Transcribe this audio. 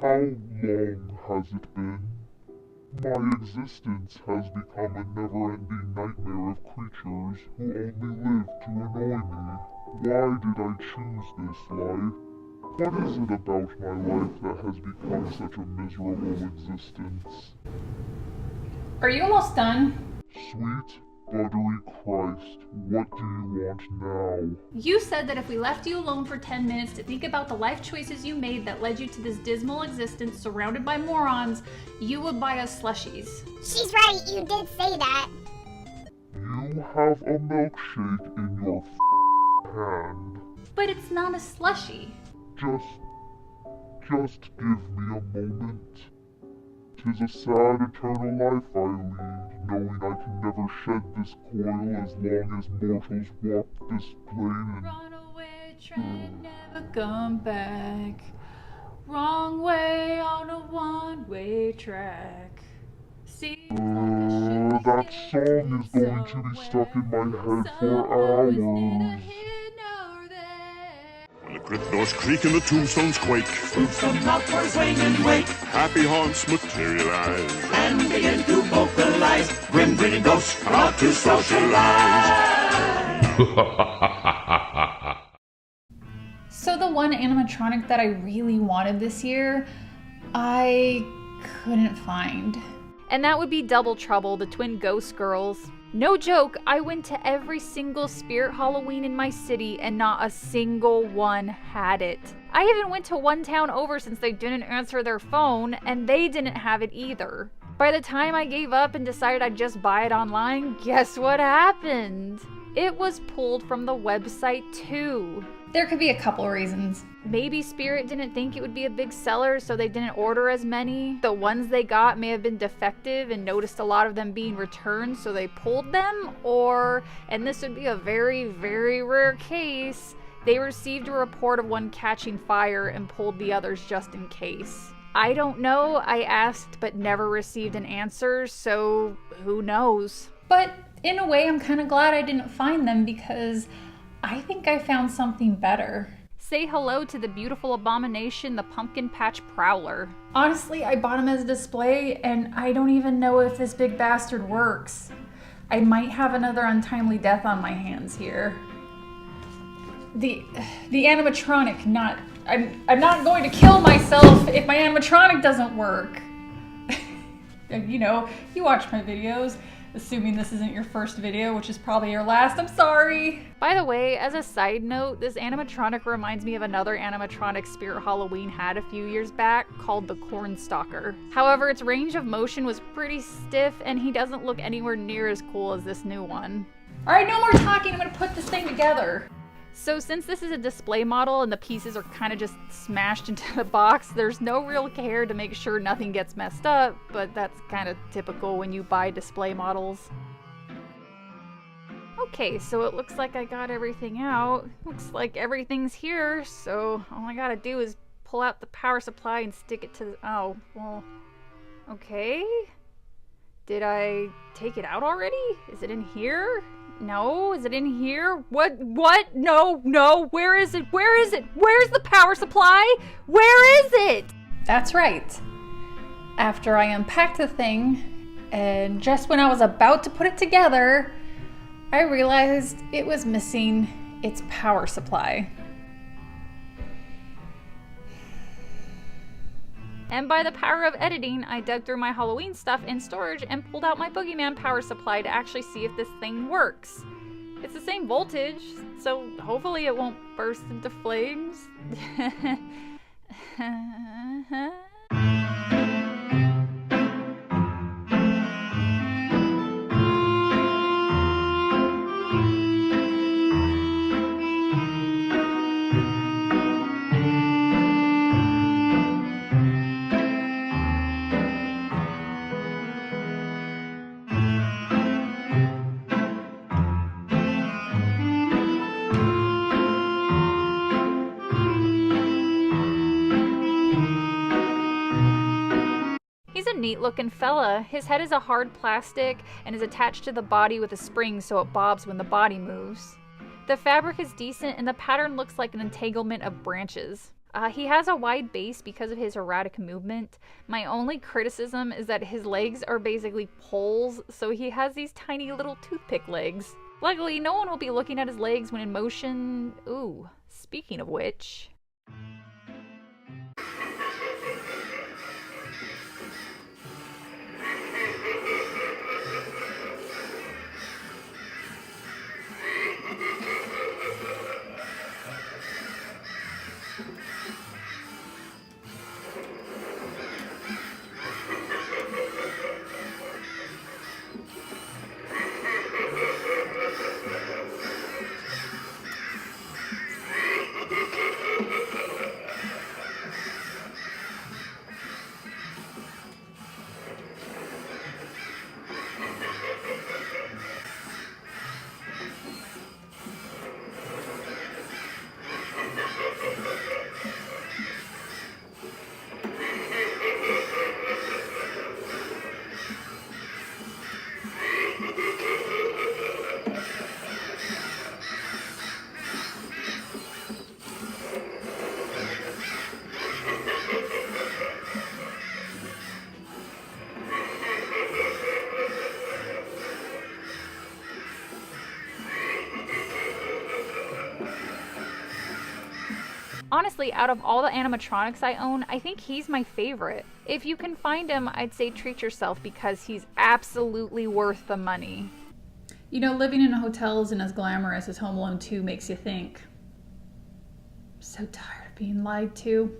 How long has it been? My existence has become a never-ending nightmare of creatures who only live to annoy me. Why did I choose this life? What is it about my life that has become such a miserable existence? Are you almost done? Sweet, buttery Christ, what do you want now? You said that if we left you alone for 10 minutes to think about the life choices you made that led you to this dismal existence surrounded by morons, you would buy us slushies. She's right, you did say that. You have a milkshake in your hand. But it's not a slushie. Just give me a moment. 'Tis a sad eternal life I lead, knowing I can never shed this coil as long as mortals walk this plane. Runaway train, never come back. Wrong way on a one-way track. See, That song is going to be stuck in my head for hours. The crypt doors creak and the tombstones quake. Tombstone clockworks swing and wake, Happy haunts materialize. and begin to vocalize. Grim grinning ghosts come out to socialize. So the one animatronic that I really wanted this year, I couldn't find. And that would be Double Trouble, the twin ghost girls. No joke, I went to every single Spirit Halloween in my city and not a single one had it. I even went to one town over since they didn't answer their phone and they didn't have it either. By the time I gave up and decided I'd just buy it online, guess what happened? It was pulled from the website too. There could be a couple reasons. Maybe Spirit didn't think it would be a big seller, so they didn't order as many. The ones they got may have been defective and noticed a lot of them being returned, so they pulled them. Or, and this would be a very, very rare case, they received a report of one catching fire and pulled the others just in case. I don't know. I asked but never received an answer, so who knows? But in a way, I'm kind of glad I didn't find them because I think I found something better. Say hello to the beautiful abomination, the Pumpkin Patch Prowler. Honestly, I bought him as a display, and I don't even know if this big bastard works. I might have another untimely death on my hands here. The animatronic, not... I'm not going to kill myself if my animatronic doesn't work. You know, you watch my videos. Assuming this isn't your first video, which is probably your last, I'm sorry. By the way, as a side note, this animatronic reminds me of another animatronic Spirit Halloween had a few years back called the Cornstalker. However, its range of motion was pretty stiff and he doesn't look anywhere near as cool as this new one. All right, no more talking, I'm gonna put this thing together. So since this is a display model and the pieces are kind of just smashed into the box, there's no real care to make sure nothing gets messed up, but that's kind of typical when you buy display models. Okay, so it looks like I got everything out. Looks like everything's here, so all I gotta do is pull out the power supply and stick it to the... Oh, well... Okay... Did I take it out already? Is it in here? No, is it in here? What? No, where is it? Where's the power supply? Where is it? That's right. After I unpacked the thing, and just when I was about to put it together, I realized it was missing its power supply. And by the power of editing, I dug through my Halloween stuff in storage and pulled out my Boogeyman power supply to actually see if this thing works. It's the same voltage, so hopefully it won't burst into flames. He's a neat looking fella. His head is a hard plastic and is attached to the body with a spring so it bobs when the body moves. The fabric is decent and the pattern looks like an entanglement of branches. He has a wide base because of his erratic movement. My only criticism is that his legs are basically poles, so he has these tiny little toothpick legs. Luckily, no one will be looking at his legs when in motion. Ooh, speaking of which... Honestly, out of all the animatronics I own, I think he's my favorite. If you can find him, I'd say treat yourself because he's absolutely worth the money. You know, living in a hotel isn't as glamorous as Home Alone 2 makes you think. I'm so tired of being lied to.